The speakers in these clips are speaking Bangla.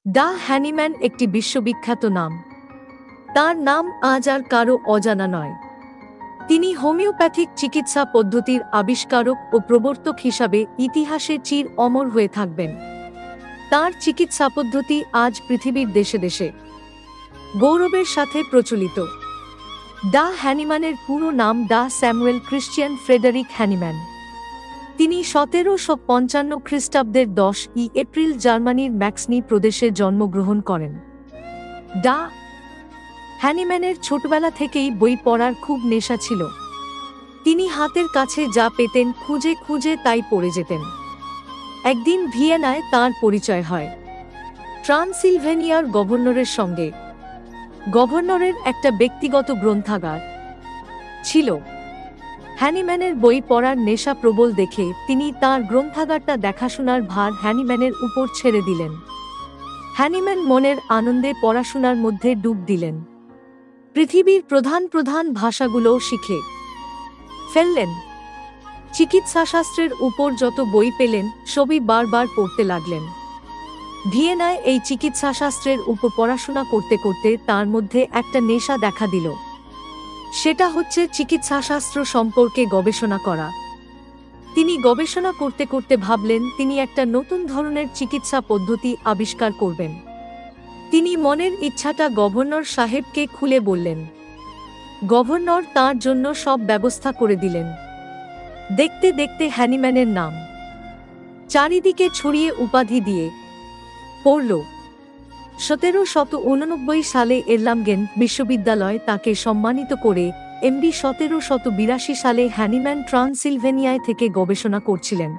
ডা হ্যানিম্যান একটি বিশ্ববিখ্যাত নাম। তার নাম আজ আর কারো অজানা নয়। তিনি হোমিওপ্যাথিক চিকিৎসা পদ্ধতির আবিষ্কারক ও প্রবর্তক হিসাবে ইতিহাসে চির অমর হয়ে থাকবেন। তার চিকিৎসা পদ্ধতি আজ পৃথিবীর দেশে দেশে গৌরবের সাথে প্রচলিত। ডা হ্যানিম্যানের পুরো নাম ডা স্যামুয়েল ক্রিশ্চিয়ান ফ্রেডারিক হ্যানিম্যান। তিনি 1755 খ্রিস্টাব্দের 10 এপ্রিল জার্মানির ম্যাক্সনি প্রদেশে জন্মগ্রহণ করেন। ডা হ্যানিম্যানের ছোটবেলা থেকেই বই পড়ার খুব নেশা ছিল। তিনি হাতের কাছে যা পেতেন খুঁজে খুঁজে তাই পড়ে যেতেন। একদিন ভিয়েনায় তাঁর পরিচয় হয় ট্রান্সিলভেনিয়ার গভর্নরের সঙ্গে। গভর্নরের একটা ব্যক্তিগত গ্রন্থাগার ছিল। হ্যানিম্যানের বই পড়ার নেশা প্রবল দেখে তিনি তাঁর গ্রন্থাগারটা দেখাশোনার ভার হ্যানিম্যানের উপর ছেড়ে দিলেন। হ্যানিম্যান মনের আনন্দে পড়াশোনার মধ্যে ডুব দিলেন। পৃথিবীর প্রধান প্রধান ভাষাগুলোও শিখে ফেললেন। চিকিৎসাশাস্ত্রের উপর যত বই পেলেন সবই বারবার পড়তে লাগলেন। ভিয়েনায় এই চিকিৎসাশাস্ত্রের উপর পড়াশোনা করতে করতে তার মধ্যে একটা নেশা দেখা দিল। সেটা হচ্ছে চিকিৎসাশাস্ত্র সম্পর্কে গবেষণা করা। তিনি গবেষণা করতে করতে ভাবলেন তিনি একটা নতুন ধরনের চিকিৎসা পদ্ধতি আবিষ্কার করবেন। তিনি মনের ইচ্ছাটা গভর্নর সাহেবকে খুলে বললেন। গভর্নর তার জন্য সব ব্যবস্থা করে দিলেন। দেখতে দেখতে হ্যানিম্যানের নাম চারিদিকে ছড়িয়ে উপাধি দিয়ে পড়ল। 1789 সালে এরলামগেন বিশ্ববিদ্যালয় তাকে সম্মানিত করে এমডি। 1782 সালে হ্যানিম্যান ট্রান্সিলভেনিয়ায় থেকে গবেষণা করছিলেন।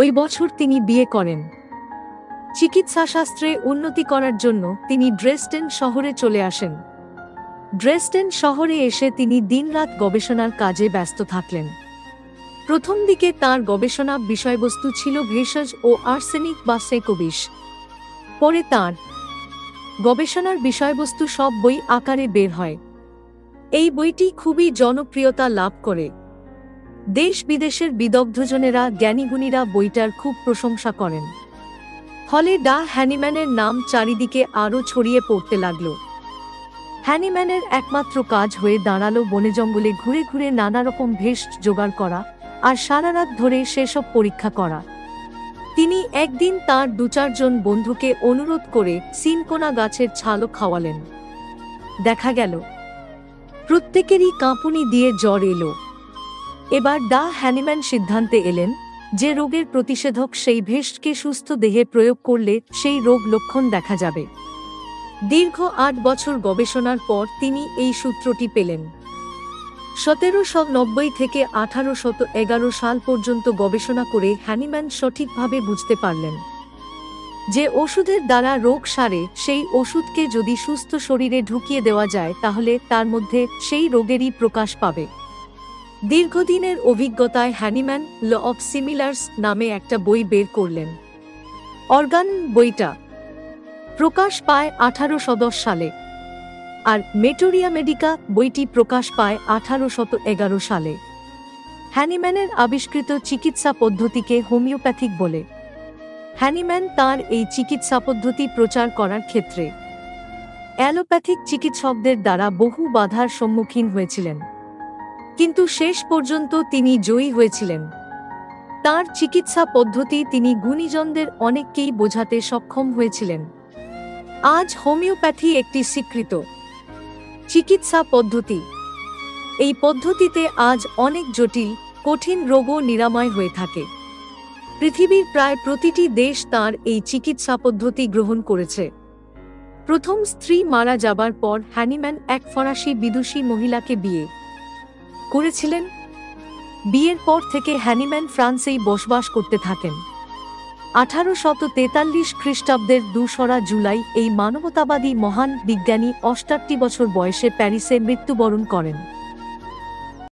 ওই বছর তিনি বিয়ে করেন। চিকিৎসাশাস্ত্রে উন্নতি করার জন্য তিনি ড্রেসডেন শহরে চলে আসেন। ড্রেসডেন শহরে এসে তিনি দিনরাত গবেষণার কাজে ব্যস্ত থাকলেন। প্রথম দিকে তার গবেষণা বিষয়বস্তু ছিল ভেষজ ও আর্সেনিক বা সেকোবিষ। পরে তাঁর গবেষণার বিষয়বস্তু সব বই আকারে বের হয়। এই বইটি খুবই জনপ্রিয়তা লাভ করে। দেশ বিদেশের বিদগ্ধজনেরা জ্ঞানীগুণীরা বইটার খুব প্রশংসা করেন। ফলে ডা হ্যানিম্যানের নাম চারিদিকে আরও ছড়িয়ে পড়তে লাগল। হ্যানিম্যানের একমাত্র কাজ হয়ে দাঁড়ালো বনে জঙ্গলে ঘুরে ঘুরে নানারকম ভেষজ জোগাড় করা আর সারা রাত ধরে সেসব পরীক্ষা করা। তিনি একদিন তাঁর 2-4 জন বন্ধুকে অনুরোধ করে সিনকোনা গাছের ছালও খাওয়ালেন। দেখা গেল প্রত্যেকেরই কাঁপুনি দিয়ে জ্বর এলো। এবার ডা হ্যানিম্যান সিদ্ধান্তে এলেন যে রোগের প্রতিষেধক সেই ভেষজকে সুস্থ দেহে প্রয়োগ করলে সেই রোগ লক্ষণ দেখা যাবে। দীর্ঘ 8 বছর গবেষণার পর তিনি এই সূত্রটি পেলেন। 1790 থেকে 1811 সাল পর্যন্ত গবেষণা করে হ্যানিম্যান সঠিকভাবে বুঝতে পারলেন যে ওষুধের দ্বারা রোগ সারে সেই ওষুধকে যদি সুস্থ শরীরে ঢুকিয়ে দেওয়া যায় তাহলে তার মধ্যে সেই রোগেরই প্রকাশ পাবে। দীর্ঘদিনের অভিজ্ঞতায় হ্যানিম্যান ল অফ সিমিলার্স নামে একটা বই বের করলেন। অর্গান বইটা প্রকাশ পায় 1810 সালে আর মেটোরিয়া মেডিকা বইটি প্রকাশ পায় 1811 সালে। হ্যানিম্যানের আবিষ্কৃত চিকিৎসা পদ্ধতিকে হোমিওপ্যাথিক বলে। হ্যানিম্যান তার এই চিকিৎসা পদ্ধতি প্রচার করার ক্ষেত্রে অ্যালোপ্যাথিক চিকিৎসকদের দ্বারা বহু বাধার সম্মুখীন হয়েছিলেন, কিন্তু শেষ পর্যন্ত তিনি জয়ী হয়েছিলেন। তার চিকিৎসা পদ্ধতি তিনি গুণীজনদের অনেককেই বোঝাতে সক্ষম হয়েছিলেন। আজ হোমিওপ্যাথি একটি স্বীকৃত চিকিৎসা পদ্ধতি। এই পদ্ধতিতে আজ অনেক জটিল কঠিন রোগও নিরাময় হয়ে থাকে। পৃথিবীর প্রায় প্রতিটি দেশ তার এই চিকিৎসা পদ্ধতি গ্রহণ করেছে। প্রথম স্ত্রী মারা যাবার পর হ্যানিম্যান এক ফরাসি বিদুষী মহিলাকে বিয়ে করেছিলেন। বিয়ের পর থেকে হ্যানিম্যান ফ্রান্সেই বসবাস করতে থাকেন। 1843 খ্রিস্টাব্দের 2 জুলাই এই মানবতাবাদী মহান বিজ্ঞানী 68 বছর বয়সে প্যারিসে মৃত্যুবরণ করেন।